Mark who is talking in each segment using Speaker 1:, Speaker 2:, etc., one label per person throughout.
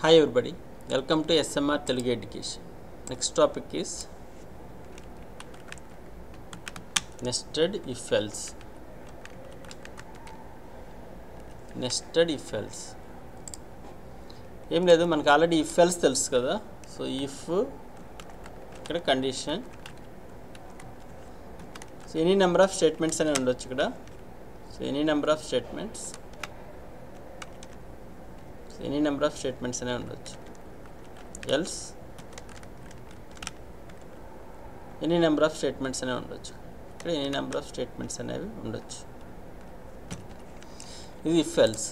Speaker 1: Hi everybody, welcome to SMR Telugu Education. Next topic is nested if else. Nested if else. ఏం లేదు మనకు already if else తెలుసు కదా. So if ఇక్కడ condition, so any number of statements అనే ఉండొచ్చు ఇక్కడ. So any number of statements any number of statements అనే ఉండొచ్చు. Else any number of statements అనే ఉండొచ్చు. ఇక్కడ ఎనీ నెంబర్ ఆఫ్ స్టేట్మెంట్స్ అనేవి ఉండొచ్చు. ఇది ఇఫ్ ఎల్స్.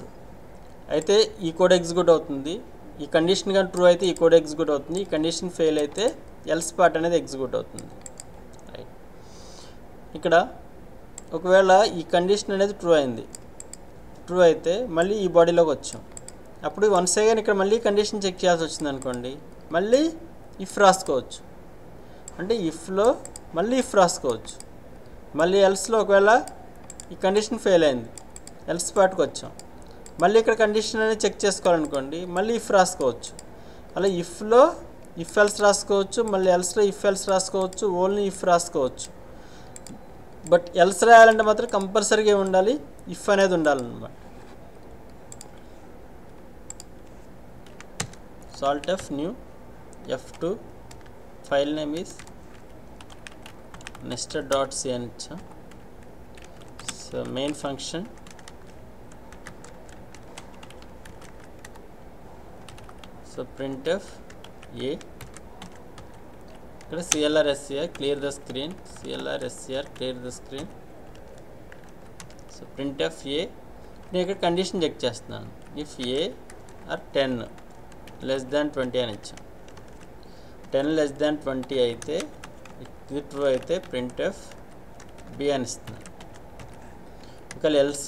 Speaker 1: అయితే ఈ కోడ్ ఎగ్జిక్యూట్ అవుతుంది. ఈ కండిషన్ కానీ ట్రూ అయితే ఈ కోడ్ ఎగ్జిక్యూట్ అవుతుంది. ఈ కండిషన్ ఫెయిల్ అయితే ఎల్స్ పార్ట్ అనేది ఎగ్జిక్యూట్ అవుతుంది. రైట్. ఇక్కడ ఒకవేళ ఈ కండిషన్ అనేది ట్రూ అయింది, ట్రూ అయితే మళ్ళీ ఈ బాడీలోకి వచ్చాం. అప్పుడు వన్స్ అగైన్ ఇక్కడ మళ్ళీ కండిషన్ చెక్ చేయాల్సి వచ్చింది అనుకోండి, మళ్ళీ ఇఫ్ రాసుకోవచ్చు. అంటే ఇఫ్లో మళ్ళీ ఇఫ్ రాసుకోవచ్చు. మళ్ళీ ఎల్స్లో ఒకవేళ ఈ కండిషన్ ఫెయిల్ అయింది, ఎల్స్ పార్ట్కి వచ్చాం, మళ్ళీ ఇక్కడ కండిషన్ అనేది చెక్ చేసుకోవాలనుకోండి, మళ్ళీ ఇఫ్ రాసుకోవచ్చు. అలా ఇఫ్లో ఇఫ్ ఎల్స్ రాసుకోవచ్చు, మళ్ళీ ఎల్స్లో ఇఫ్ ఎల్స్ రాసుకోవచ్చు, ఓన్లీ ఇఫ్ రాసుకోవచ్చు. బట్ ఎల్స్ రాయాలంటే మాత్రం కంపల్సరీగా ఉండాలి, ఇఫ్ అనేది ఉండాలన్నమాట. Salt f new f2 file name is nested.cn. So main function, so printf a, ఇక్కడ clr scr clear the screen, clr scr clear the screen. So printf a, నేను ఇక్కడ కండిషన్ చెక్ చేస్తున్నాను. if a or 10 less than 20 అని ఇచ్చాం. 10 less than 20 అయితే ఇది true అయితే printf b అని ఇస్తున్నాను. ఒకవేళ ఎల్స్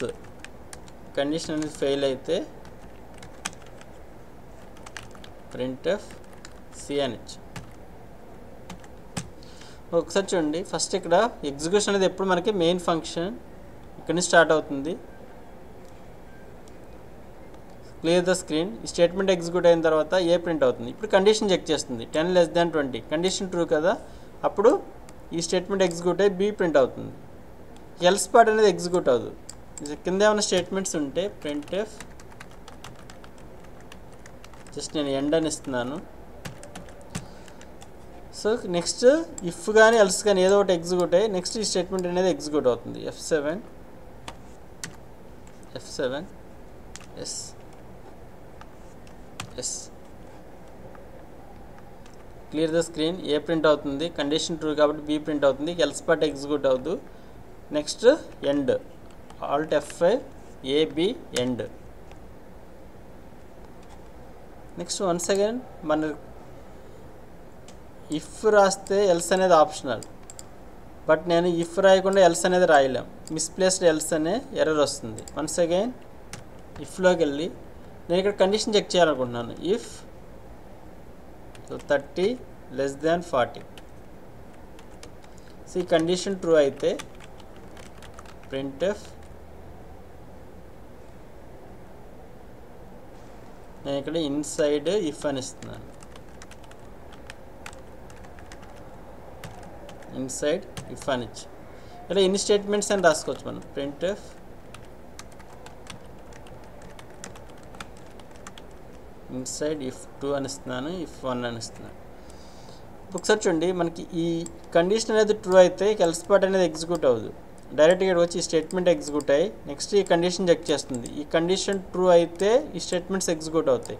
Speaker 1: కండిషన్ అనేది ఫెయిల్ అయితే printf c అని ఇచ్చాం. ఒకసారి చూడండి, ఫస్ట్ ఇక్కడ ఎగ్జిక్యూషన్ అనేది ఎప్పుడు మనకి మెయిన్ ఫంక్షన్ ఇక్కడ నుంచి స్టార్ట్ అవుతుంది. క్లియర్ ద స్క్రీన్, ఈ స్టేట్మెంట్ ఎగ్జిక్యూట్ అయిన తర్వాత ఏ ప్రింట్ అవుతుంది. ఇప్పుడు కండిషన్ చెక్ చేస్తుంది. 10 less than 20 కండిషన్ ట్రూ కదా, అప్పుడు ఈ స్టేట్మెంట్ ఎగ్జిక్యూట్ అయ్యి బి ప్రింట్ అవుతుంది. ఎల్స్ పార్ట్ అనేది ఎగ్జిక్యూట్ అవ్వదు. కింద ఏమైనా స్టేట్మెంట్స్ ఉంటే printf, జస్ట్ నేను ఎండ్ అని ఇస్తున్నాను. సో నెక్స్ట్ ఇఫ్ కానీ ఎల్స్ కానీ ఏదో ఒకటి ఎగ్జిక్యూట్ అయ్యి నెక్స్ట్ ఈ స్టేట్మెంట్ అనేది ఎగ్జిక్యూట్ అవుతుంది. F7 yes clear the screen, A print అవుతుంది, కండిషన్ ట్రూ కాబట్టి బి ప్రింట్ అవుతుంది, ఎల్స్ పార్ట్ ఎగ్జిక్యూట్ అవ్వదు. Next end, alt F5 A B end. Next once again మన ఇఫ్ రాస్తే ఎల్స్ అనేది ఆప్షనల్, బట్ నేను ఇఫ్ రాయకుండా ఎల్స్ అనేది రాయలేం, మిస్ప్లేస్డ్ ఎల్స్ అనే ఎర్రర్ వస్తుంది. వన్స్ అగైన్ ఇఫ్లోకి వెళ్ళి నేను ఇక్కడ కండిషన్ చెక్ చేయాలనుకుంటున్నాను. ఇఫ్ 30 less than 40, సో ఈ కండిషన్ ట్రూ అయితే printf, నేను ఇక్కడ ఇన్సైడ్ ఇఫ్ అని ఇస్తున్నాను. ఇన్సైడ్ ఇఫ్ అని ఇచ్చి ఇలా ఎన్ని స్టేట్మెంట్స్ అని రాసుకోవచ్చు మనం. printf ఇన్సైడ్ ఇఫ్ 2 అని ఇస్తున్నాను, ఇఫ్ 1 అని ఇస్తున్నాను. ఒకసారి చూడండి, మనకి ఈ కండిషన్ అనేది ట్రూ అయితే ఎల్స్ పార్ట్ అనేది ఎగ్జిక్యూట్ అవ్వదు. డైరెక్ట్గా వచ్చి ఈ స్టేట్మెంట్ ఎగ్జిక్యూట్ అయ్యి నెక్స్ట్ ఈ కండిషన్ చెక్ చేస్తుంది. ఈ కండిషన్ ట్రూ అయితే ఈ స్టేట్మెంట్స్ ఎగ్జిక్యూట్ అవుతాయి.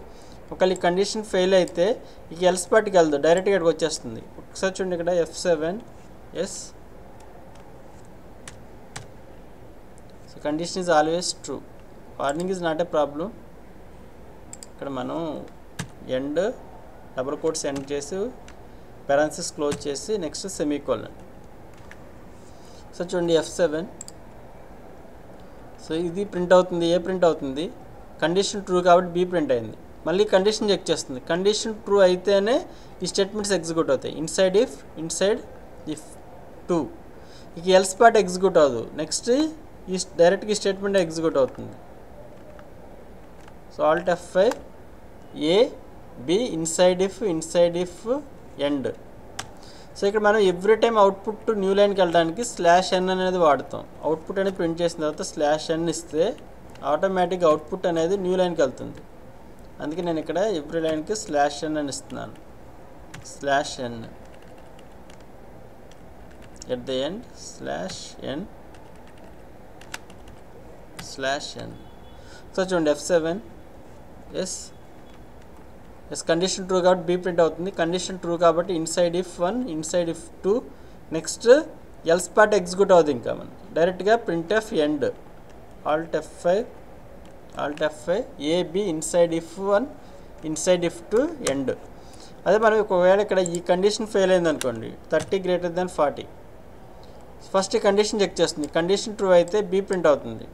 Speaker 1: ఒకవేళ ఈ కండిషన్ ఫెయిల్ అయితే ఇక ఎల్స్ పార్ట్కి వెళ్దు, డైరెక్ట్గా ఇక్కడికి వచ్చేస్తుంది. ఒకసారి చూడండి, ఇక్కడ F7 yes, so condition is always true, warning is not a problem. ఇక్కడ మనం ఎండ్ డబుల్ కోట్స్ ఎండ్ చేసి పారాన్సిస్ క్లోజ్ చేసి నెక్స్ట్ సెమీకోలన్. సో చూడండి F7, సో ఇది ప్రింట్ అవుతుంది, ఏ ప్రింట్ అవుతుంది, కండిషన్ ట్రూ కాబట్టి బి ప్రింట్ అయింది. మళ్ళీ కండిషన్ చెక్ చేస్తుంది. కండిషన్ ట్రూ అయితేనే ఈ స్టేట్మెంట్స్ ఎగ్జిక్యూట్ అవుతాయి. ఇన్సైడ్ ఇఫ్ 2, ఇక ఎల్స్ పార్ట్ ఎగ్జిక్యూట్ అవ్వదు. నెక్స్ట్ ఈ డైరెక్ట్గా ఈ స్టేట్మెంట్ ఎగ్జిక్యూట్ అవుతుంది. So Alt F5 A B inside if end. So ఇక్కడ మనం every time output to new లైన్కి వెళ్ళడానికి /n అనేది వాడతాం. అవుట్పుట్ అనేది ప్రింట్ చేసిన తర్వాత /n ఇస్తే ఆటోమేటిక్గా అవుట్పుట్ అనేది న్యూ లైన్కి వెళ్తుంది. అందుకే నేను ఇక్కడ ఎవ్రీ లైన్కి /n అని ఇస్తున్నాను. /n at the end /n. So చూడండి F7 ఎస్ కండిషన్ ట్రూ కాబట్టి బి ప్రింట్ అవుతుంది. కండిషన్ ట్రూ కాబట్టి inside if 1 inside if 2 next else part execute అవుతుంది. ఇంకా మనం డైరెక్ట్గా print F end alt F5 A B inside if 1 inside if 2 end. అదే మనం ఒకవేళ ఇక్కడ ఈ కండిషన్ ఫెయిల్ అయింది అనుకోండి 30 greater than 40 ఫస్ట్ ఈ కండిషన్ చెక్ చేస్తుంది. కండిషన్ ట్రూ అయితే బి ప్రింట్ అవుతుంది.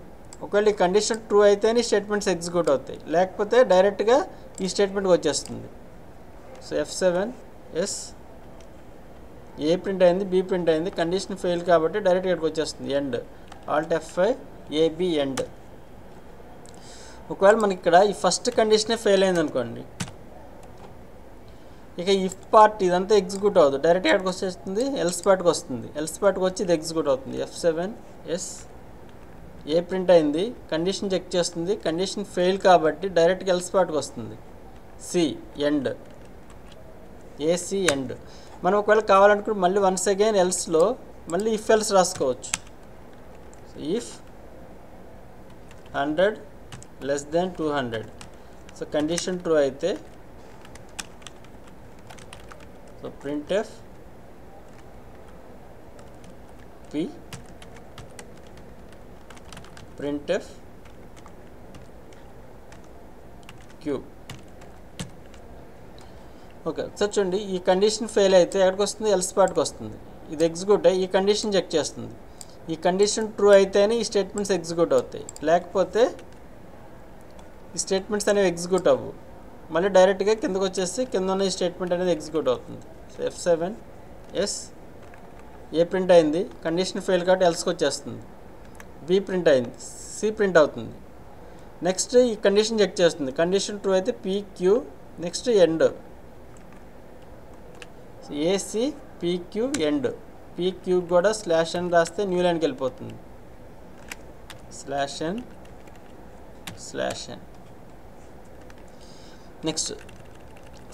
Speaker 1: ఒకవేళ ఈ కండిషన్ ట్రూ అయితేనే స్టేట్మెంట్స్ ఎగ్జిక్యూట్ అవుతాయి, లేకపోతే డైరెక్ట్గా ఈ స్టేట్మెంట్కి వచ్చేస్తుంది. సో F7 ఏ ప్రింట్ అయింది బి ప్రింట్ అయింది, కండిషన్ ఫెయిల్ కాబట్టి డైరెక్ట్గా ఇక్కడికి వచ్చేస్తుంది end alt F5 A B end. ఒకవేళ మనకి ఇక్కడ ఈ ఫస్ట్ కండిషనే ఫెయిల్ అయింది అనుకోండి, ఇక ఇఫ్ పార్ట్ ఇదంతా ఎగ్జిక్యూట్ అవ్వదు, డైరెక్ట్గా ఎక్కడికి వచ్చేస్తుంది ఎల్స్ పార్ట్కి వస్తుంది. ఎల్స్ పార్ట్కి వచ్చి ఇది ఎగ్జిక్యూట్ అవుతుంది. F7 ఏ ప్రింట్ అయింది, కండిషన్ చెక్ చేస్తుంది, కండిషన్ ఫెయిల్ కాబట్టి డైరెక్ట్గా ఎల్స్ పార్ట్కి వస్తుంది. C end AC end. మనం ఒకవేళ కావాలనుకుంటే మళ్ళీ వన్స్ అగైన్ ఎల్స్లో మళ్ళీ ఇఫ్ ఎల్స్ రాసుకోవచ్చు. If 100 less than 200. So condition true అయితే so printf p printf q. Okay sir చూడండి, ఈ కండిషన్ ఫెయిల్ అయితే ఎక్కడికి వస్తుంది ఎల్స్ పార్ట్కి వస్తుంది. ఇది ఎగ్జిక్యూట్ అయ్యి ఈ కండిషన్ చెక్ చేస్తుంది. ఈ కండిషన్ ట్రూ అయితేనే ఈ స్టేట్మెంట్స్ ఎగ్జిక్యూట్ అవుతాయి, లేకపోతే ఈ స్టేట్మెంట్స్ అనేవి ఎగ్జిక్యూట్ అవ్వు. మళ్ళీ డైరెక్ట్గా కిందకు వచ్చేసి కింద ఉన్న ఈ స్టేట్మెంట్ అనేది ఎగ్జిక్యూట్ అవుతుంది. సో F7 ఏ ప్రింట్ అయింది, కండిషన్ ఫెయిల్ కాబట్టి ఎల్స్కి వచ్చేస్తుంది. బి ప్రింట్ అయింది, సి ప్రింట్ అవుతుంది. నెక్స్ట్ ఈ కండిషన్ చెక్ చేస్తుంది. కండిషన్ ట్రూ అయితే PQ నెక్స్ట్ ఎండ్ ఏసి PQ ఎండ్. PQ కూడా /n రాస్తే న్యూ లైన్కి వెళ్ళిపోతుంది. /n నెక్స్ట్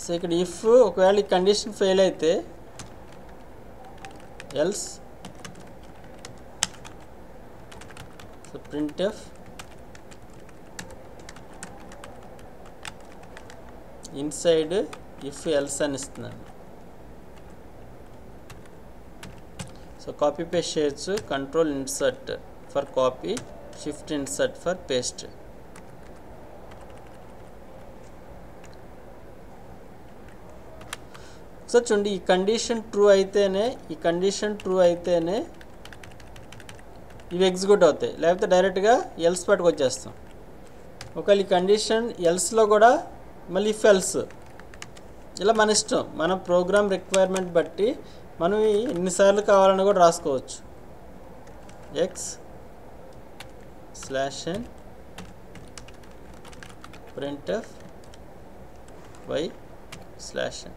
Speaker 1: సో ఇక్కడ ఇఫ్ ఒకవేళ ఈ కండిషన్ ఫెయిల్ అయితే else so printf inside if else అని ఇస్తున్నాను. సో కాపీ పేస్ట్ చేయొచ్చు, control insert for copy, shift insert for paste. So చూడండి, ఈ కండిషన్ ట్రూ అయితేనే ఇవి ఎగ్జిక్యూట్ అవుతాయి, లేకపోతే డైరెక్ట్గా ఎల్స్ పార్ట్కి వచ్చేస్తాం. ఒకవేళ ఈ కండిషన్ ఎల్స్లో కూడా మళ్ళీ ఇఫ్ ఎల్స్, ఇలా మన ఇష్టం, మన ప్రోగ్రామ్ రిక్వైర్మెంట్ బట్టి మనం ఎన్నిసార్లు కావాలని కూడా రాసుకోవచ్చు. x/n printf y/n.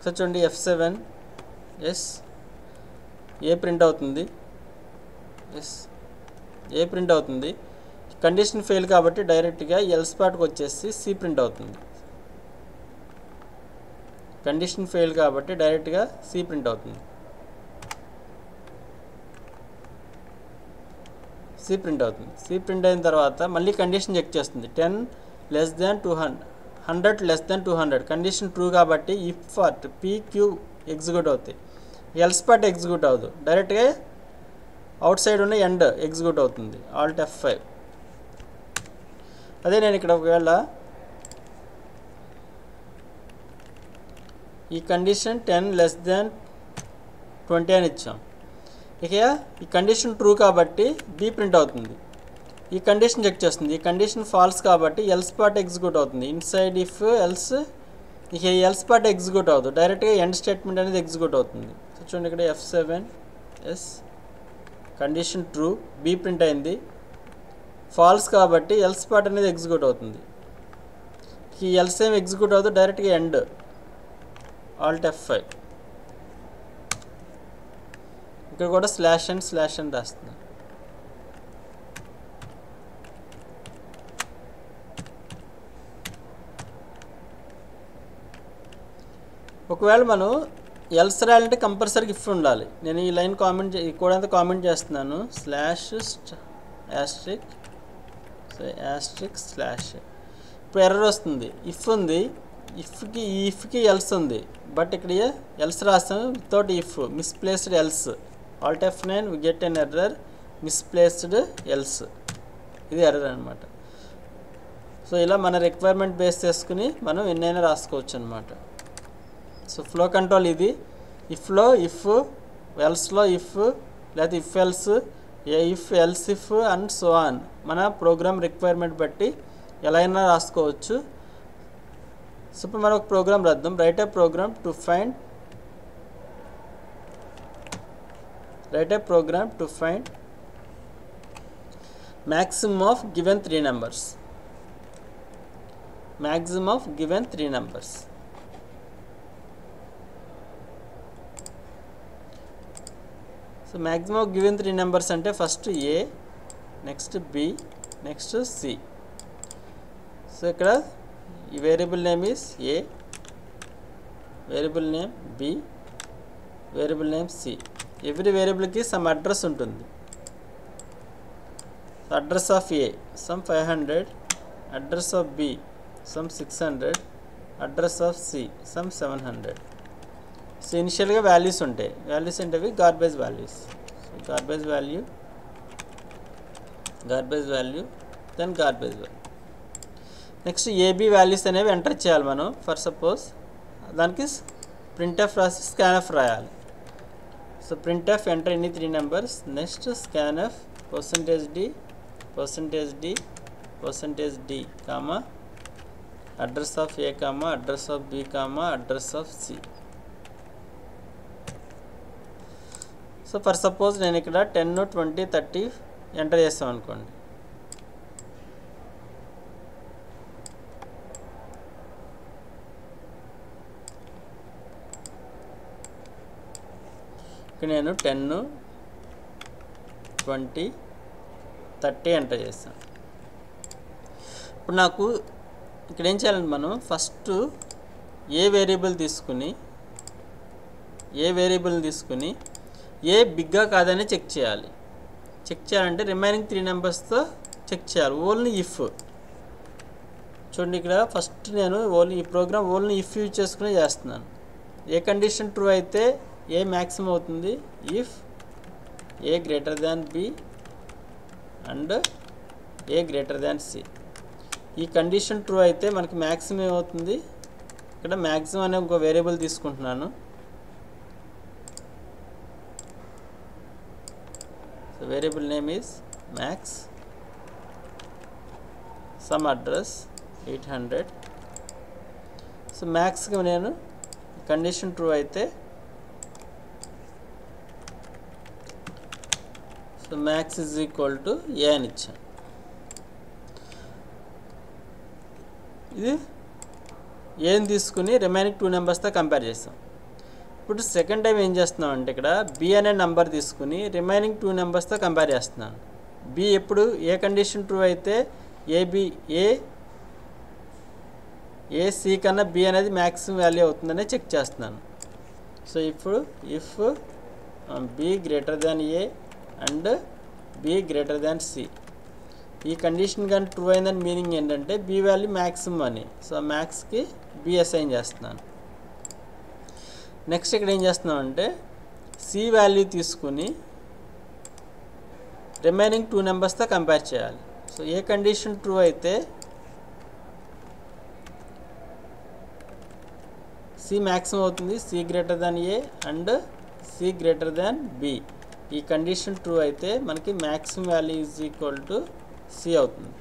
Speaker 1: సో చూడండి F7 ఏ ప్రింట్ అవుతుంది, కండిషన్ ఫెయిల్ కాబట్టి డైరెక్ట్గా ఎల్స్ పార్ట్కి వచ్చేసి సి ప్రింట్ అవుతుంది. కండిషన్ ఫెయిల్ కాబట్టి డైరెక్ట్గా సి ప్రింట్ అవుతుంది. సి ప్రింట్ అయిన తర్వాత మళ్ళీ కండిషన్ చెక్ చేస్తుంది. 10 less than 200 100 less than 200 condition true కాబట్టి ఇఫ్ పార్ట్ PQ ఎగ్జిక్యూట్ అవుతాయి, ఎల్స్ పార్ట్ ఎగ్జిక్యూట్ అవ్వదు, డైరెక్ట్గా అవుట్ సైడ్ ఉన్న ఎండ్ ఎగ్జిక్యూట్ అవుతుంది. Alt F5. అదే నేను ఇక్కడ ఒకవేళ ఈ కండిషన్ 10 less than 20 అని ఇచ్చాం, ఇక ఈ కండిషన్ ట్రూ కాబట్టి బి ప్రింట్ అవుతుంది. ఈ కండిషన్ చెక్ చేస్తుంది. ఈ కండిషన్ ఫాల్స్ కాబట్టి ఎల్స్ పార్ట్ ఎగ్జిక్యూట్ అవుతుంది. ఇన్సైడ్ ఇఫ్ ఎల్స్, ఇక ఎల్స్ పార్ట్ ఎగ్జిక్యూట్ అవ్వదు, డైరెక్ట్గా ఎండ్ స్టేట్మెంట్ అనేది ఎగ్జిక్యూట్ అవుతుంది. సో చూడండి ఇక్కడ F7 condition true, B print అయింది, ఫాల్స్ కాబట్టి ఎల్స్ పార్ట్ అనేది ఎగ్జిక్యూట్ అవుతుంది. ఈ ఎల్స్ ఏం ఎగ్జిక్యూట్ అవుతుంది, డైరెక్ట్గా ఎండ్ ఆల్ట్ F5. ఇక్కడ కూడా స్లాష్ అండ్ రాస్తున్నాను. ఒకవేళ మనం ఎల్స్ రాయాలంటే కంపల్సరీగా ఇఫ్ ఉండాలి. నేను ఈ లైన్ కామెంట్ ఈ కోడ్ అంతా కామెంట్ చేస్తున్నాను. Slash asterisk slash. ఇప్పుడు ఎర్రర్ వస్తుంది. ఇఫ్ ఉంది, ఇఫ్కి ఎల్స్ ఉంది, బట్ ఇక్కడ ఎల్స్ రాస్తాను without if, misplaced else. Alt F9 we get an error, misplaced else. ఇది ఎర్రర్ అనమాట. సో ఇలా మన రిక్వైర్మెంట్ బేస్ చేసుకుని మనం ఎన్నైనా రాసుకోవచ్చు అనమాట. సో ఫ్లో కంట్రోల్ ఇది. ఇఫ్లో ఇఫ్, ఎల్స్లో ఇఫ్, లేకపోతే if else, else if and so on. మన ప్రోగ్రామ్ రిక్వైర్మెంట్ బట్టి ఎలా అయినా రాసుకోవచ్చు. సో ఇప్పుడు మనం ఒక ప్రోగ్రామ్ రాద్దాం. Write a program to find maximum of given three numbers. So maximum of given three numbers అంటే first A, next B, next C. So ఇక్కడ ఈ variable name is A, variable name B, variable name C. Every వేరియబుల్కి some address ఉంటుంది. Address of A some 500, address of B some 600, address of C some 700. So ఇనిషియల్గా values ఉంటాయి. Values ఏంటవి? Garbage values. So garbage value, then garbage value. Next AB values అనేవి enter చేయాలి మనం. For suppose దానికి printf రాసి scanf రాయాలి. So printf enter any 3 numbers. Next scanf %d, comma address of A, comma address of B, comma address of C. So for suppose నేను ఇక్కడ 10, 20, 30 enter చేస్తాం అనుకోండి. ఇక్కడ నేను 10, 20, 30 ఎంటర్ చేస్తాను. ఇప్పుడు నాకు ఇక్కడ ఏం చేయాలంటే మనం ఫస్ట్ ఏ వేరియబుల్ తీసుకుని ఏ బిగ్గా కాదని చెక్ చేయాలి. చెక్ చేయాలంటే రిమైనింగ్ 3 నెంబర్స్తో చెక్ చేయాలి. Only if. చూడండి ఇక్కడ ఫస్ట్ నేను ఈ ప్రోగ్రామ్ ఓన్లీ ఇఫ్ యూజ్ చేసుకుని చేస్తున్నాను. ఏ కండిషన్ ట్రూ అయితే ఏ మ్యాక్సిమం అవుతుంది, if A greater than B and A greater than C. ఈ కండిషన్ ట్రూ అయితే మనకి మ్యాక్సిమం ఏమవుతుంది, ఇక్కడ మ్యాక్సిమం అనే ఇంకో వేరియబుల్ తీసుకుంటున్నాను. So variable name is max, some address 800. So మ్యాక్స్కి నేను కండిషన్ ట్రూ అయితే so max is equal to A అని ఇచ్చాను. ఇది ఏని తీసుకుని రిమైనింగ్ 2 నెంబర్స్తో కంపేర్ చేస్తాం. ఇప్పుడు సెకండ్ టైం ఏం చేస్తున్నాం అంటే ఇక్కడ B అనే నెంబర్ తీసుకుని రిమైనింగ్ 2 నెంబర్స్తో కంపేర్ చేస్తున్నాను. B ఎప్పుడు ఏ కండిషన్ ట్రూ అయితే ఏ C కన్నా B అనేది మ్యాక్సిమం వాల్యూ అవుతుందని చెక్ చేస్తున్నాను. సో ఇప్పుడు if B greater than A and B greater than C. ఈ కండిషన్ కానీ ట్రూ అయిందని మీనింగ్ ఏంటంటే B వాల్యూ మ్యాక్సిమం అని. సో మ్యాక్స్కి B అసైన్ చేస్తున్నాను. నెక్స్ట్ ఇక్కడ ఏం చేస్తున్నాం అంటే C వాల్యూ తీసుకుని రిమైనింగ్ 2 నెంబర్స్తో కంపేర్ చేయాలి. సో ఏ కండిషన్ ట్రూ అయితే C మ్యాక్సిమం అవుతుంది, C greater than A and C greater than B. ఈ కండిషన్ ట్రూ అయితే మనకి maximum value is equal to C అవుతుంది.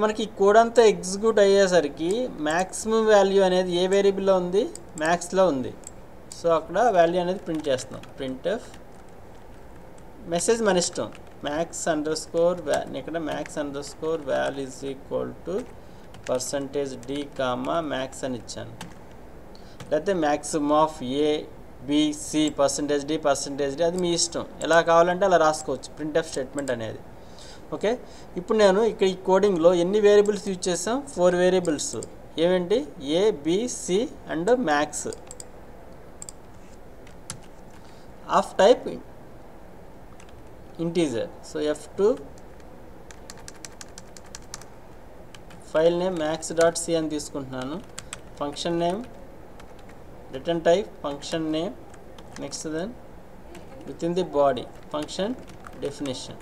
Speaker 1: మనకి ఈ కోడ్ అంతా ఎగ్జిక్యూట్ అయ్యేసరికి మ్యాక్సిమం వాల్యూ అనేది ఏ వేరియబుల్లో ఉంది, మ్యాక్స్లో ఉంది. సో అక్కడ వాల్యూ అనేది ప్రింట్ చేస్తున్నాం. printf మెసేజ్ మన ఇష్టం, మ్యాక్స్ అండర్ స్కోర్ ఇక్కడ max underscore val is equal to %d comma max అని ఇచ్చాను. లేకపోతే maximum of A B C %d అది మీ ఇష్టం, ఎలా కావాలంటే అలా రాసుకోవచ్చు ప్రింట్ఎఫ్ స్టేట్మెంట్ అనేది. ఓకే, ఇప్పుడు నేను ఇక్కడ ఈ కోడింగ్లో ఎన్ని వేరియబుల్స్ యూజ్ చేసాం? 4 వేరియబుల్స్. ఏమేంటి? A B C and max of type integer. So F2 file name max.c అని తీసుకుంటున్నాను. Function name, return type function name, next then within the body function definition.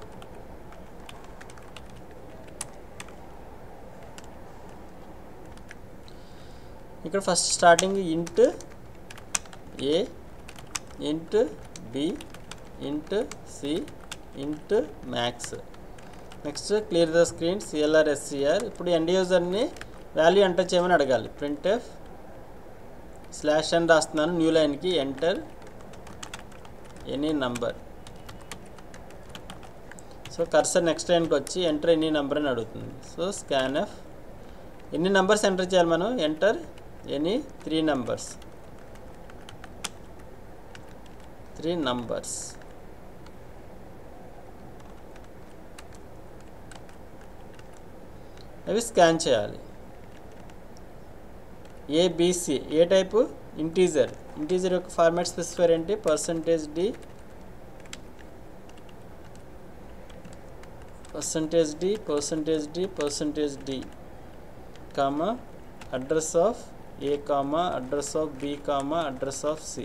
Speaker 1: ఇక్కడ first starting int A, int B, int C, int max. Next clear the screen CLR/SCR. ఇప్పుడు end యూజర్ని value enter చేయమని అడగాలి. printf slash అని రాస్తున్నాను new లైన్కి, enter any number. So cursor next లైన్కి వచ్చి enter any number అని అడుగుతుంది. సో scanf ఎన్ని నంబర్స్ ఎంటర్ చేయాలి మనం? Enter any 3 numbers. 3 నంబర్స్. అవి స్కాన్ చేయాలి. ఏబిసి ఏ టైపు? ఇంటీజర్. ఇంటీజర్ యొక్క ఫార్మాట్ స్పెసిఫైర్ ఏంటి? %d comma address of A comma address of B comma address of C.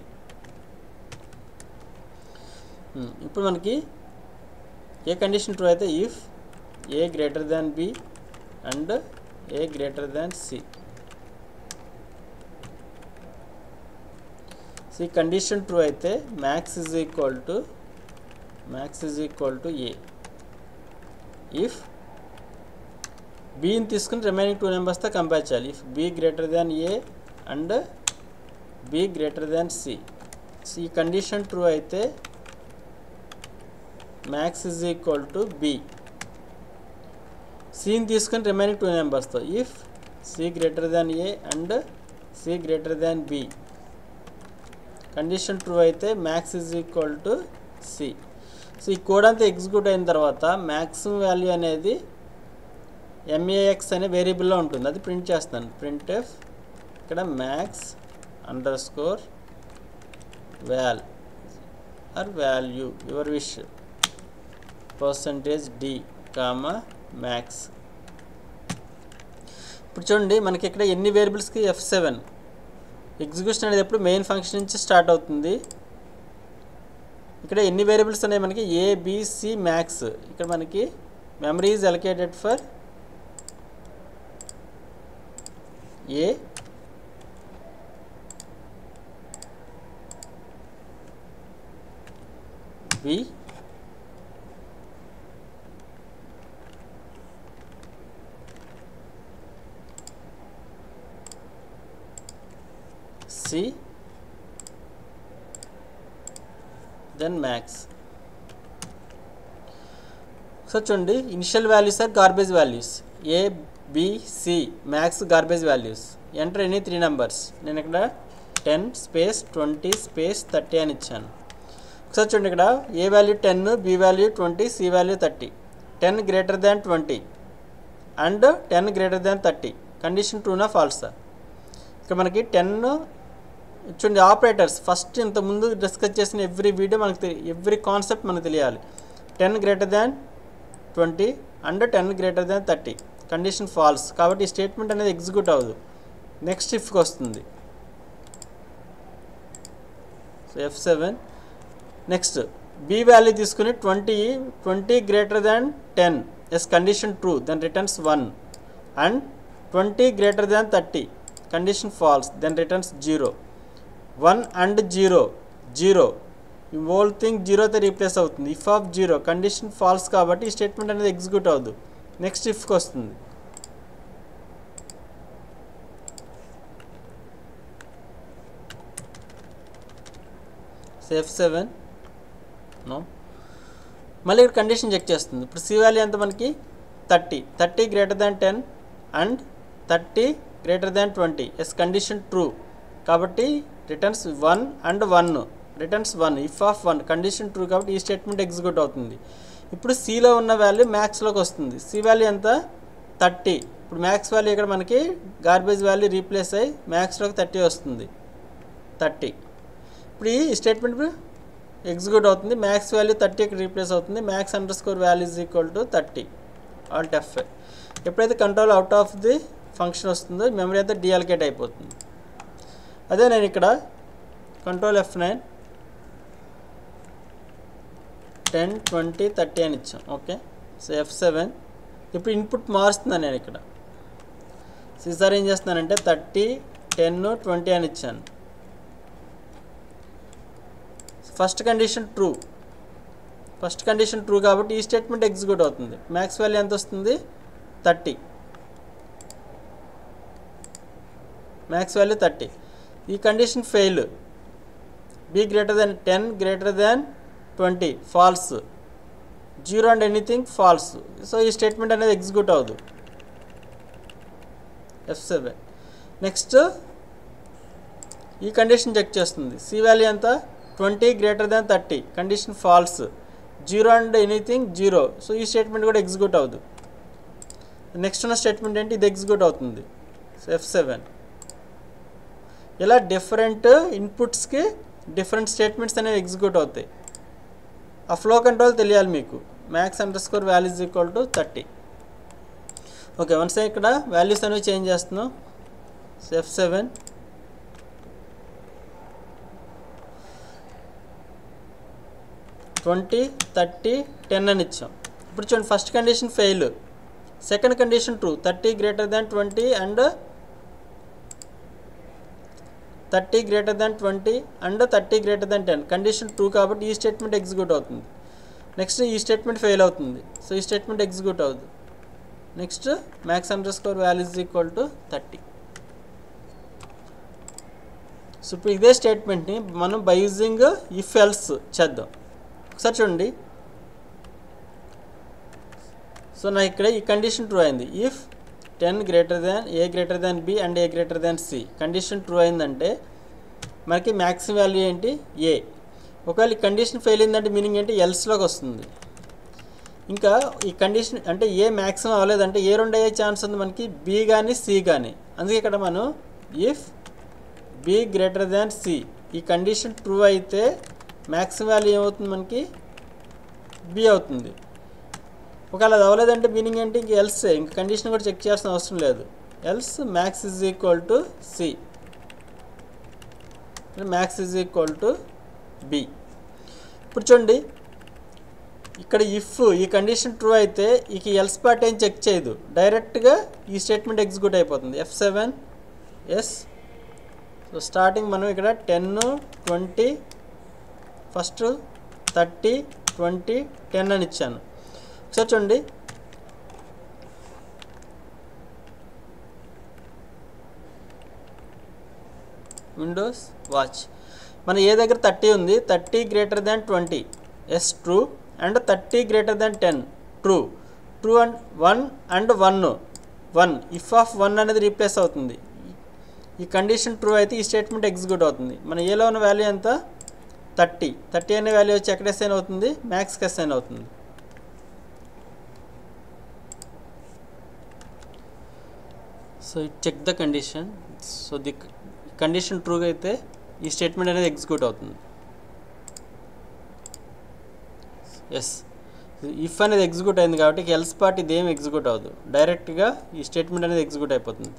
Speaker 1: ఇప్పుడు మనకి ఏ కండిషన్ ట్రూ అయితే if A greater than B and A greater than C. C condition true అయితే max is equal to A. If బిని తీసుకుని remaining 2 నెంబర్స్తో compare చేయాలి. If B greater than A and B greater than C. ఈ condition true అయితే max is equal to B. సిని తీసుకుని remaining 2 నెంబర్స్తో if C greater than A and C greater than B. Condition true అయితే max is equal to C. So ఈ code అంతా execute అయిన తర్వాత మ్యాక్సిమం వాల్యూ అనేది MAX అనే వేరియబుల్లో ఉంటుంది, అది ప్రింట్ చేస్తాను. printf ఇక్కడ max underscore val or value your wish %d comma max. ఇప్పుడు చూడండి మనకి ఇక్కడ ఎన్ని వేరియబుల్స్కి F7 ఎగ్జిక్యూషన్ అనేది ఎప్పుడు మెయిన్ ఫంక్షన్ నుంచి స్టార్ట్ అవుతుంది. ఇక్కడ ఎన్ని వేరియబుల్స్ ఉన్నాయి మనకి? A B C max. ఇక్కడ మనకి memory is allocated for A, B, C, then max. So చూడండి initial values are garbage values. A B C max garbage values. Enter any 3 numbers. నేను ఇక్కడ 10 స్పేస్ 20 స్పేస్ 30 అని ఇచ్చాను. ఒకసారి చూడండి ఇక్కడ A value 10, B value 20, C value 30. 10 greater than 20 and 10 greater than 30. Condition ట్రూనా ఫాల్సా? ఇక్కడ మనకి 10 చూడండి ఆపరేటర్స్ ఫస్ట్ ఇంతకుముందు డిస్కస్ చేసిన ఎవ్రీ వీడియో మనకు ఎవ్రీ కాన్సెప్ట్ మనకు తెలియాలి. 10 greater than 20 and 10 greater than 30. Condition false కాబట్టి ఈ స్టేట్మెంట్ అనేది ఎగ్జిక్యూట్ అవ్వదు, నెక్స్ట్ ఇఫ్కి వస్తుంది. So F7 next B value తీసుకుని 20 greater than 10 yes condition true then returns 1 and 20 greater than 30 condition false then returns 0. 1 and 0 ఈ whole thing 0తో replace అవుతుంది. If of 0 condition false కాబట్టి ఈ స్టేట్మెంట్ అనేది ఎగ్జిక్యూట్ అవ్వదు, నెక్స్ట్ ఇఫ్కి వస్తుంది. F7 నో మళ్ళీ ఇక్కడ కండిషన్ చెక్ చేస్తుంది. ఇప్పుడు సి వాల్యూ ఎంత మనకి 30 greater than 10 and 30 greater than 20. Yes condition true కాబట్టి returns 1 and 1 returns 1 if of 1 condition true కాబట్టి ఈ స్టేట్మెంట్ ఎగ్జిక్యూట్ అవుతుంది. ఇప్పుడు సిలో ఉన్న వాల్యూ మ్యాక్స్లోకి వస్తుంది. సి వాల్యూ ఎంత 30. ఇప్పుడు మ్యాక్స్ వాల్యూ ఇక్కడ మనకి గార్బేజ్ వాల్యూ రీప్లేస్ అయ్యి మ్యాక్స్లోకి 30 వస్తుంది 30. ఇప్పుడు ఈ స్టేట్మెంట్ ఎగ్జిక్యూట్ అవుతుంది. మ్యాక్స్ వాల్యూ 30 ఇక్కడ రీప్లేస్ అవుతుంది. Max underscore value is equal to 30 alt F. ఎప్పుడైతే control out of the function వస్తుందో మెమరీ అయితే డీఅలకేట్ అయిపోతుంది. అదే నేను ఇక్కడ కంట్రోల్ F9 10 20 30 అని ఇచ్చాం. ఓకే, సో F7 ఇప్పుడు ఇన్పుట్ మారుస్తున్నాను నేను ఇక్కడ. సో ఈసారి ఏం చేస్తున్నానంటే 30 10 20 అని ఇచ్చాను. ఫస్ట్ కండిషన్ ట్రూ కాబట్టి ఈ స్టేట్మెంట్ ఎగ్జిక్యూట్ అవుతుంది. మ్యాక్స్ వాల్యూ ఎంత వస్తుంది 30. Max value 30. ఈ condition fail. B greater then 10 greater then 20 false. 0 and anything false. So ఈ స్టేట్మెంట్ అనేది ఎగ్జిక్యూట్ అవ్వదు. F7 నెక్స్ట్ ఈ కండిషన్ చెక్ చేస్తుంది. సి వాల్యూ ఎంత 20 greater then 30 condition false. 0 and anything 0. So ఈ స్టేట్మెంట్ కూడా ఎగ్జిక్యూట్ అవ్వదు. నెక్స్ట్ ఉన్న స్టేట్మెంట్ ఏంటి ఇది ఎగ్జిక్యూట్ అవుతుంది. సో F7 ఇలా డిఫరెంట్ ఇన్పుట్స్కి డిఫరెంట్ స్టేట్మెంట్స్ అనేవి ఎగ్జిక్యూట్ అవుతాయి. ఆ ఫ్లో కంట్రోల్ తెలియాలి మీకు. Max underscore value is equal to 30. Okay, once ఇక్కడ వాల్యూస్ అనేవి చేంజ్ చేస్తున్నాం. సో F7 20 30 10 అని ఇచ్చాం. ఇప్పుడు చూడండి first condition fail, second condition true. 30 greater than 20 and 30 greater than 20 and 30 greater than 10 condition true కాబట్టి ఈ స్టేట్మెంట్ ఎగ్జిక్యూట్ అవుతుంది. నెక్స్ట్ ఈ స్టేట్మెంట్ ఫెయిల్ అవుతుంది. సో ఈ స్టేట్మెంట్ ఎగ్జిక్యూట్ అవుతుంది. Next max underscore value is equal to 30. So ఇప్పుడు ఇదే స్టేట్మెంట్ని మనం బై యూజింగ్ ఇఫ్ ఎల్స్ చేద్దాం. ఒకసారి చూడండి. సో నా ఇక్కడ ఈ కండిషన్ ట్రూ అయింది. If 10 greater than A greater than B and A greater than C condition true అయిందంటే మనకి మ్యాక్స్ వాల్యూ ఏంటి ఏ. ఒకవేళ ఈ కండిషన్ ఫెయిల్ అయిందంటే మీనింగ్ ఏంటి ఎల్స్లోకి వస్తుంది. ఇంకా ఈ కండిషన్ అంటే ఏ మ్యాక్సిమం అవ్వలేదంటే ఏ రెండు అయ్యే ఛాన్స్ ఉంది మనకి బి కానీ సి కానీ. అందుకే ఇక్కడ మనం if B greater than C ఈ కండిషన్ ట్రూ అయితే మ్యాక్సిమం వాల్యూ ఏమవుతుంది మనకి బి అవుతుంది. ఒకవేళ అది అవ్వలేదంటే మీనింగ్ ఏంటి ఇంక ఎల్స్. ఇంక కండిషన్ కూడా చెక్ చేయాల్సిన అవసరం లేదు. Else max is equal to C, max is equal to B. ఇప్పుడు చూడండి ఇక్కడ ఇఫ్ ఈ కండిషన్ ట్రూ అయితే ఇక ఎల్స్ పార్ట్ ఏం చెక్ చేయదు, డైరెక్ట్గా ఈ స్టేట్మెంట్ ఎగ్జిక్యూట్ అయిపోతుంది. F7 yes. సో స్టార్టింగ్ మనం ఇక్కడ 10 20 ఫస్ట్ 30 20 10 అని ఇచ్చాను. ఒకసారి చూడండి. విండోస్ వాచ్ మన ఏ దగ్గర 30 ఉంది. 30 greater than 20 yes true and 30 greater than 10 true. True and 1 and 1 if of 1 అనేది రీప్లేస్ అవుతుంది. ఈ కండిషన్ ట్రూ అయితే ఈ స్టేట్మెంట్ ఎగ్జిక్యూట్ అవుతుంది. మన ఏలో ఉన్న వాల్యూ ఎంత 30 అనే వాల్యూ వచ్చి ఎక్కడ అసైన్ అవుతుంది మ్యాక్స్కి అసైన్ అవుతుంది. So check the condition. So the condition ట్రూగా అయితే ఈ స్టేట్మెంట్ అనేది ఎగ్జిక్యూట్ అవుతుంది. ఎస్, ఇఫ్ అనేది ఎగ్జిక్యూట్ అయింది కాబట్టి ఎల్స్ పార్ట్ ఇదేం ఎగ్జిక్యూట్ అవ్వదు, డైరెక్ట్గా ఈ స్టేట్మెంట్ అనేది ఎగ్జిక్యూట్ అయిపోతుంది.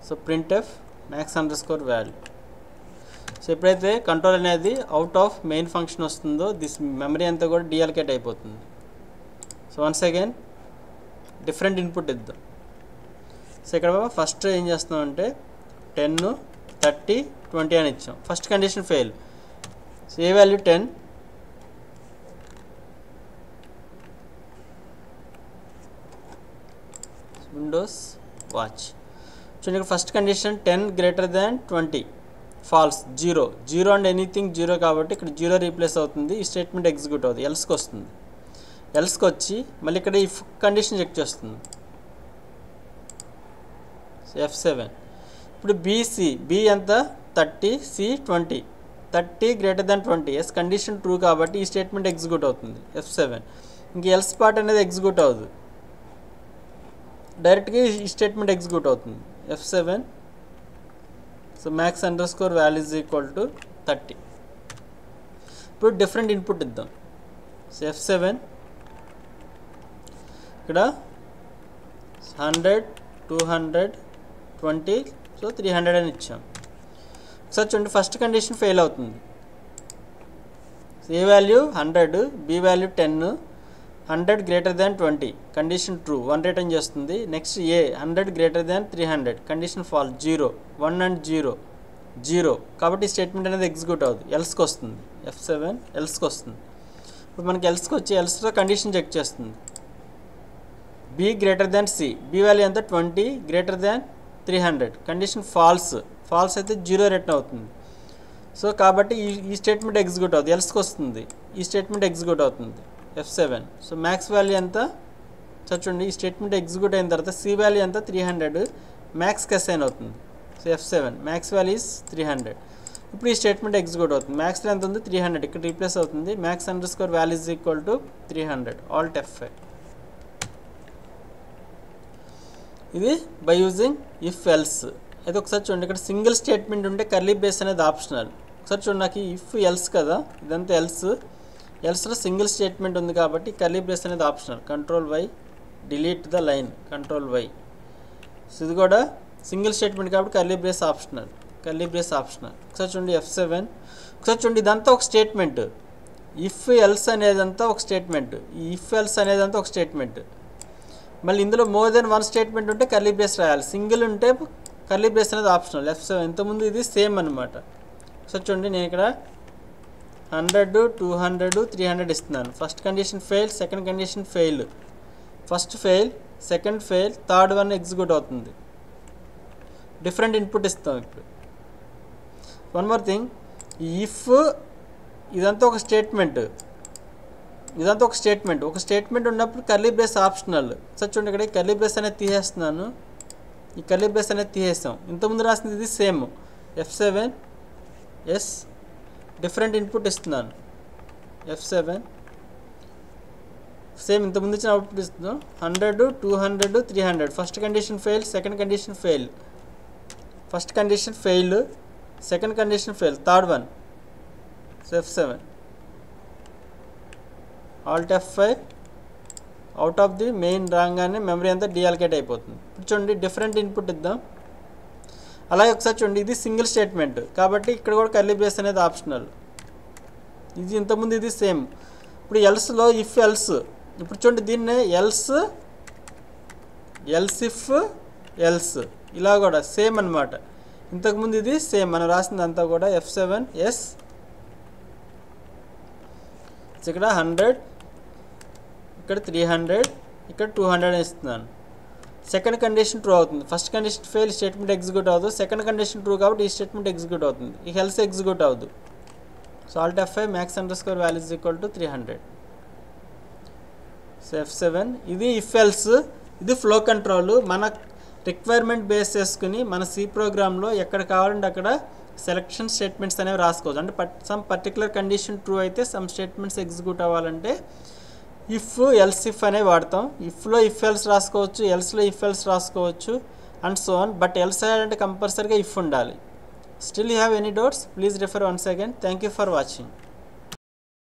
Speaker 1: So print F max underscore value. So ఎప్పుడైతే కంట్రోల్ అనేది అవుట్ ఆఫ్ మెయిన్ ఫంక్షన్ వస్తుందో దిస్ మెమరీ అంతా కూడా డీఅలకేట్ అయిపోతుంది. So once again different input ఇద్దాం. సో ఇక్కడ ఫస్ట్ ఏం చేస్తున్నాం అంటే 10 30 20 అని ఇచ్చాం. First condition fail. So A value 10 windows watch. చూడండి ఇక్కడ first condition 10 greater than 20 false. 0 and anything 0 కాబట్టి ఇక్కడ 0 రీప్లేస్ అవుతుంది. ఈ స్టేట్మెంట్ ఎగ్జిక్యూట్ అవుతుంది. ఎల్స్కి వస్తుంది. ఎల్స్కి వచ్చి మళ్ళీ ఇక్కడ ఇఫ్ కండిషన్ చెక్ చేస్తుంది. F7. ఇప్పుడు బి ఎంత 30, C 20. 30 greater than 20. Yes condition true కాబట్టి ఈ స్టేట్మెంట్ ఎగ్జిక్యూట్ అవుతుంది F7. ఇంక ఎల్స్ పార్ట్ అనేది ఎగ్జిక్యూట్ అవ్వదు, డైరెక్ట్గా ఈ స్టేట్మెంట్ ఎగ్జిక్యూట్ అవుతుంది F7. So max underscore value is equal to 30. ఇప్పుడు డిఫరెంట్ ఇన్పుట్ ఇద్దాం. సో F7 ఇక్కడ 100, 200, 20, సో 300 అని ఇచ్చాం. ఒకసారి చూడండి, ఫస్ట్ కండిషన్ ఫెయిల్ అవుతుంది. A value 100, B value 10, 100 greater than 20 condition true 1 return చేస్తుంది. Next A 100 greater than 300 condition fall 0, 1 and 0, 0 కాబట్టి స్టేట్మెంట్ అనేది ఎగ్జిక్యూట్ అవుతుంది, ఎల్స్కి వస్తుంది. F7 ఎల్స్కి వస్తుంది. ఇప్పుడు మనకి ఎల్స్కి వచ్చి ఎల్స్లో కండిషన్ చెక్ చేస్తుంది. B greater than C, B value ఎంత 20 గ్రేటర్ దాన్ 300 కండిషన్ ఫాల్స్ అయితే 0 రిటర్న్ అవుతుంది. సో కాబట్టి ఈ స్టేట్మెంట్ ఎగ్జిక్యూట్ అవుతుంది, ఎల్స్కి వస్తుంది, ఈ స్టేట్మెంట్ ఎగ్జిక్యూట్ అవుతుంది F7. సో మ్యాక్స్ వాల్యూ ఎంత చూడండి, ఈ స్టేట్మెంట్ ఎగ్జిక్యూట్ అయిన తర్వాత సి వాల్యూ ఎంత 300 మ్యాక్స్కి అసైన్ అవుతుంది. So F7 max value is 300. ఇప్పుడు ఈ స్టేట్మెంట్ ఎగ్జిక్యూట్ అవుతుంది. మ్యాక్స్లో ఎంత ఉంది 300, ఇక్కడ రీప్లేస్ అవుతుంది. Max underscore value is equal to 300 Alt F5. ఇది బై యూజింగ్ ఇఫ్ ఎల్స్. అయితే ఒకసారి చూడండి, ఇక్కడ సింగిల్ స్టేట్మెంట్ ఉంటే కర్లీ బ్రేస్ అనేది ఆప్షనల్. ఒకసారి చూడండి, నాకు ఇఫ్ ఎల్స్ కదా, ఇదంతా ఎల్స్లో సింగిల్ స్టేట్మెంట్ ఉంది కాబట్టి కర్లీ బ్రేస్ అనేది optional. Control Y delete the line, control Y. So ఇది కూడా సింగిల్ స్టేట్మెంట్ కాబట్టి కర్లీ బ్రేస్ ఆప్షనల్. ఒకసారి చూడండి F7. ఒకసారి చూడండి, ఇదంతా ఒక స్టేట్మెంట్. ఇఫ్ ఎల్స్ అనేదంతా ఒక స్టేట్మెంట్, ఈ ఇఫ్ ఎల్స్ అనేదంతా ఒక స్టేట్మెంట్. మళ్ళీ ఇందులో మోర్ దెన్ 1 స్టేట్మెంట్ ఉంటే కర్లీ బ్రేస్ రాయాలి, సింగిల్ ఉంటే కర్లీ బ్రేస్ అనేది ఆప్షనల్. F7 ఇంతకుముందు ఇది సేమ్ అనమాట. సో చూడండి, నేను ఇక్కడ 100, 200, 300 ఇస్తున్నాను. First condition fail, second condition fail, first fail, second fail, third one execute అవుతుంది. డిఫరెంట్ ఇన్పుట్ ఇస్తాం. ఇప్పుడు వన్ మోర్ థింగ్, ఇఫ్ ఇదంతా ఒక స్టేట్మెంట్, ఒక స్టేట్మెంట్ ఉన్నప్పుడు కర్లీ బ్రేస్ ఆప్షనల్. సో చూడండి, ఇక్కడ కర్లీ బ్రేస్ అనేది తీసేస్తున్నాను, ఈ కర్లీ బ్రేస్ అనేది తీసేస్తాం. ఇంతకుముందు రాసింది ఇది same F7 yes different input ఇస్తున్నాను. F7 సేమ్ ఇంతకుముందు ఇచ్చిన అవుట్పుట్ ఇస్తున్నాం. 100, 200, 300 first condition fail, second condition fail, first condition fail, second condition fail, third one. So F7 Alt F5 out of the main రాగానే మెమరీ అంతా డీఅలకేట్ అయిపోతుంది. ఇప్పుడు చూడండి, different input ఇద్దాం. అలాగే ఒకసారి చూడండి, ఇది సింగిల్ స్టేట్మెంట్ కాబట్టి ఇక్కడ కూడా కర్లీ బ్రేస్ అనేది ఆప్షనల్. ఇది ఇంతకుముందు ఇది సేమ్. ఇప్పుడు ఎల్స్లో ఇఫ్ ఎల్స్, ఇప్పుడు చూడండి దీన్నే ఎల్స్ ఇఫ్ ఎల్స్, ఇలా కూడా సేమ్ అనమాట. ఇంతకుముందు ఇది సేమ్, మనం రాసింది అంతా కూడా F7 ఎస్. ఇక్కడ 100, ఇక్కడ 300, ఇక్కడ 200 ఇస్తున్నాను. సెకండ్ కండిషన్ ట్రూ అవుతుంది, first condition fail, statement execute అవ్వదు. సెకండ్ కండిషన్ ట్రూ కాబట్టి ఈ స్టేట్మెంట్ ఎగ్జిక్యూట్ అవుతుంది, ఈ ఎల్స్ ఎగ్జిక్యూట్ అవ్వదు. So Alt F5 max underscore value is equal to 300. So F7 ఇది ఇఫ్ ఎల్స్, ఇది ఫ్లో కంట్రోల్. మన రిక్వైర్మెంట్ బేస్ చేసుకుని మన సి ప్రోగ్రామ్లో ఎక్కడ కావాలంటే అక్కడ సెలెక్షన్ స్టేట్మెంట్స్ అనేవి రాసుకోవచ్చు. అంటే సమ్ పర్టికులర్ కండిషన్ ట్రూ అయితే సమ్ స్టేట్మెంట్స్ ఎగ్జిక్యూట్ అవ్వాలంటే ఇఫ్ ఎల్స్ ఇఫ్ అనేవి వాడతాం. ఇఫ్లో ఇఫ్ ఎల్స్ రాసుకోవచ్చు, ఎల్స్లో ఇఫ్ ఎల్స్ రాసుకోవచ్చు and so on. But else అంటే కంపల్సరీగా ఇఫ్ ఉండాలి. Still you have any doubts, please refer once again. Thank you for watching.